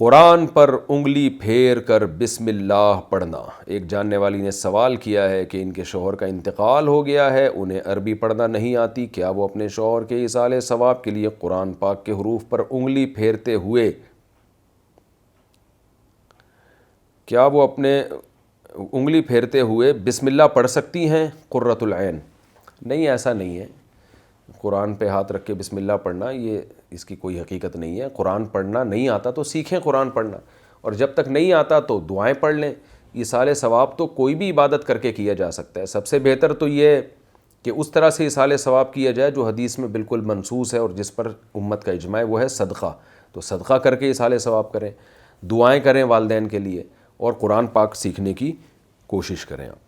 قرآن پر انگلی پھیر کر بسم اللہ پڑھنا۔ ایک جاننے والی نے سوال کیا ہے کہ ان کے شوہر کا انتقال ہو گیا ہے، انہیں عربی پڑھنا نہیں آتی، کیا وہ اپنے شوہر کے ایصال ثواب کے لیے قرآن پاک کے حروف پر انگلی پھیرتے ہوئے بسم اللہ پڑھ سکتی ہیں؟ قرۃ العین: نہیں، ایسا نہیں ہے۔ قرآن پہ ہاتھ رکھ کے بسم اللہ پڑھنا، یہ اس کی کوئی حقیقت نہیں ہے۔ قرآن پڑھنا نہیں آتا تو سیکھیں قرآن پڑھنا، اور جب تک نہیں آتا تو دعائیں پڑھ لیں۔ ایصال ثواب تو کوئی بھی عبادت کر کے کیا جا سکتا ہے۔ سب سے بہتر تو یہ کہ اس طرح سے ایصال ثواب کیا جائے جو حدیث میں بالکل منصوص ہے اور جس پر امت کا اجماع ہے، وہ ہے صدقہ۔ تو صدقہ کر کے ایصال ثواب کریں، دعائیں کریں والدین کے لیے، اور قرآن پاک سیکھنے کی کوشش کریں۔ آپ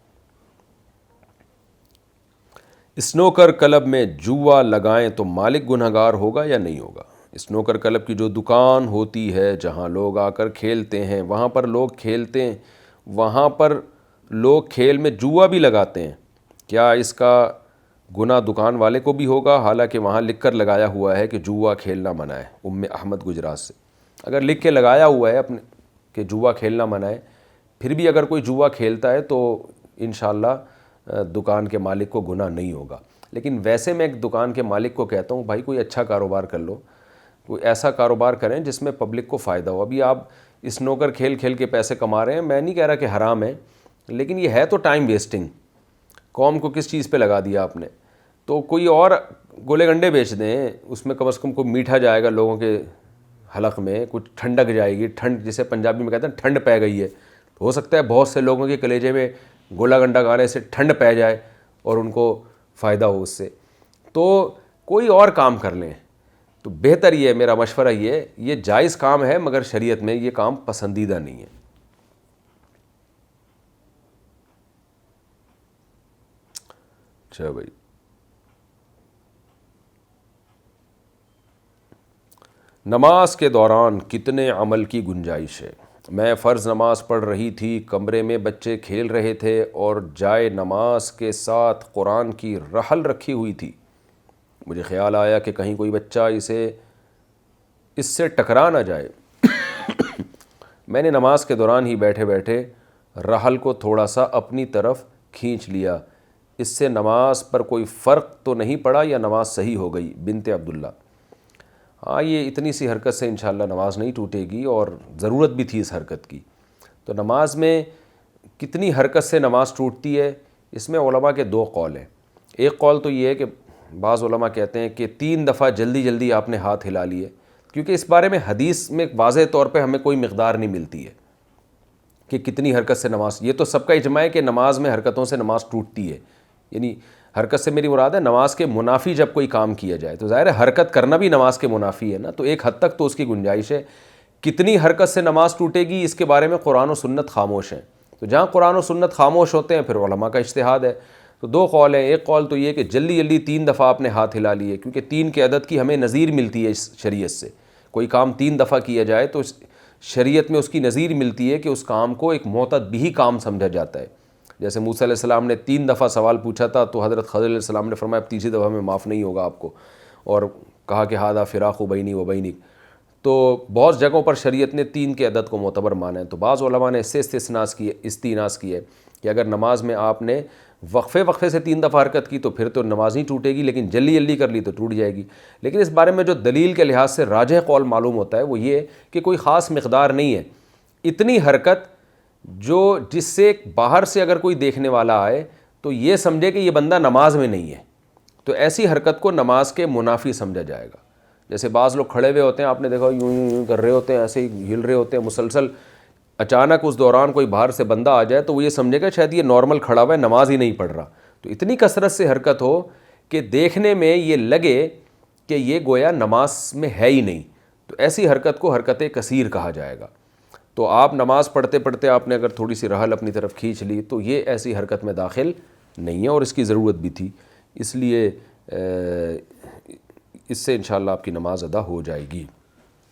اسنوکر کلب میں جوا لگائیں تو مالک گنہگار ہوگا یا نہیں ہوگا؟ اسنوکر کلب کی جو دکان ہوتی ہے جہاں لوگ آ کر کھیلتے ہیں، وہاں پر لوگ کھیل میں جوا بھی لگاتے ہیں، کیا اس کا گناہ دکان والے کو بھی ہوگا؟ حالانکہ وہاں لکھ کر لگایا ہوا ہے کہ جوا کھیلنا منع ہے۔ احمد گجرات سے: اگر لکھ کے لگایا ہوا ہے اپنے کہ جوا کھیلنا منع ہے، پھر بھی اگر کوئی جوا کھیلتا ہے تو انشاءاللہ دکان کے مالک کو گناہ نہیں ہوگا۔ لیکن ویسے میں ایک دکان کے مالک کو کہتا ہوں، بھائی کوئی اچھا کاروبار کر لو، کوئی ایسا کاروبار کریں جس میں پبلک کو فائدہ ہو۔ ابھی آپ اسنوکر کھیل کھیل کے پیسے کما رہے ہیں، میں نہیں کہہ رہا کہ حرام ہے، لیکن یہ ہے تو ٹائم ویسٹنگ۔ قوم کو کس چیز پہ لگا دیا آپ نے؟ تو کوئی اور گولے گنڈے بیچ دیں، اس میں کم از کم کوئی میٹھا جائے گا لوگوں کے حلق میں، کچھ ٹھنڈک جائے گی، ٹھنڈ جسے پنجابی میں کہتے ہیں ٹھنڈ پہ گئی ہے، ہو سکتا ہے بہت سے لوگوں کے کلیجے میں گولا گنڈا کھانے سے ٹھنڈ پہ جائے اور ان کو فائدہ ہو اس سے، تو کوئی اور کام کر لیں۔ تو بہتر یہ ہے، میرا مشورہ یہ جائز کام ہے مگر شریعت میں یہ کام پسندیدہ نہیں ہے۔ اچھا بھائی، نماز کے دوران کتنے عمل کی گنجائش ہے؟ میں فرض نماز پڑھ رہی تھی، کمرے میں بچے کھیل رہے تھے اور جائے نماز کے ساتھ قرآن کی رحل رکھی ہوئی تھی۔ مجھے خیال آیا کہ کہیں کوئی بچہ اس سے ٹکرا نہ جائے۔ میں نے نماز کے دوران ہی بیٹھے بیٹھے رحل کو تھوڑا سا اپنی طرف کھینچ لیا۔ اس سے نماز پر کوئی فرق تو نہیں پڑا یا نماز صحیح ہو گئی؟ بنت عبداللہ: ہاں، یہ اتنی سی حرکت سے انشاءاللہ نماز نہیں ٹوٹے گی، اور ضرورت بھی تھی اس حرکت کی۔ تو نماز میں کتنی حرکت سے نماز ٹوٹتی ہے، اس میں علماء کے دو قول ہیں۔ ایک قول تو یہ ہے کہ بعض علماء کہتے ہیں کہ 3 دفعہ جلدی جلدی آپ نے ہاتھ ہلا لیے، کیونکہ اس بارے میں حدیث میں واضح طور پہ ہمیں کوئی مقدار نہیں ملتی ہے کہ کتنی حرکت سے نماز۔ یہ تو سب کا اجماع ہے کہ نماز میں حرکتوں سے نماز ٹوٹتی ہے، یعنی حرکت سے میری مراد ہے نماز کے منافی جب کوئی کام کیا جائے، تو ظاہر ہے حرکت کرنا بھی نماز کے منافی ہے نا، تو ایک حد تک تو اس کی گنجائش ہے۔ کتنی حرکت سے نماز ٹوٹے گی اس کے بارے میں قرآن و سنت خاموش ہیں، تو جہاں قرآن و سنت خاموش ہوتے ہیں پھر علماء کا اجتہاد ہے۔ تو 2 قول ہیں، ایک قول تو یہ کہ جلدی جلدی 3 دفعہ آپ نے ہاتھ ہلا لیے، کیونکہ 3 کے عدد کی ہمیں نظیر ملتی ہے اس شریعت سے۔ کوئی کام 3 دفعہ کیا جائے تو شریعت میں اس کی نظیر ملتی ہے کہ اس کام کو ایک معتد بھی کام سمجھا جاتا ہے۔ جیسے موسیٰ علیہ السلام نے 3 دفعہ سوال پوچھا تھا تو حضرت خضر علیہ السلام نے فرمایا اب تیسری دفعہ میں معاف نہیں ہوگا آپ کو، اور کہا کہ ہذا فراق بینی و بینک۔ تو بہت جگہوں پر شریعت نے 3 کے عدد کو معتبر مانا ہے۔ تو بعض علماء نے اس سے استثناء کی ہے کہ اگر نماز میں آپ نے وقفے سے 3 دفعہ حرکت کی تو پھر تو نماز نہیں ٹوٹے گی، لیکن جلدی جلدی کر لی تو ٹوٹ جائے گی۔ لیکن اس بارے میں جو دلیل کے لحاظ سے راجح قول معلوم ہوتا ہے وہ یہ کہ کوئی خاص مقدار نہیں ہے، اتنی حرکت جس سے باہر سے اگر کوئی دیکھنے والا آئے تو یہ سمجھے کہ یہ بندہ نماز میں نہیں ہے، تو ایسی حرکت کو نماز کے منافی سمجھا جائے گا۔ جیسے بعض لوگ کھڑے ہوئے ہوتے ہیں، آپ نے دیکھا یوں یوں یوں کر رہے ہوتے ہیں، ایسے ہی ہل رہے ہوتے ہیں مسلسل، اچانک اس دوران کوئی باہر سے بندہ آ جائے تو وہ یہ سمجھے گا شاید یہ نارمل کھڑا ہوا ہے، نماز ہی نہیں پڑھ رہا۔ تو اتنی کثرت سے حرکت ہو کہ دیکھنے میں یہ لگے کہ یہ گویا نماز میں ہے ہی نہیں، تو ایسی حرکت کو حرکت کثیر کہا جائے گا۔ تو آپ نماز پڑھتے پڑھتے آپ نے اگر تھوڑی سی رحل اپنی طرف کھینچ لی تو یہ ایسی حرکت میں داخل نہیں ہے، اور اس کی ضرورت بھی تھی، اس لیے اس سے انشاءاللہ آپ کی نماز ادا ہو جائے گی۔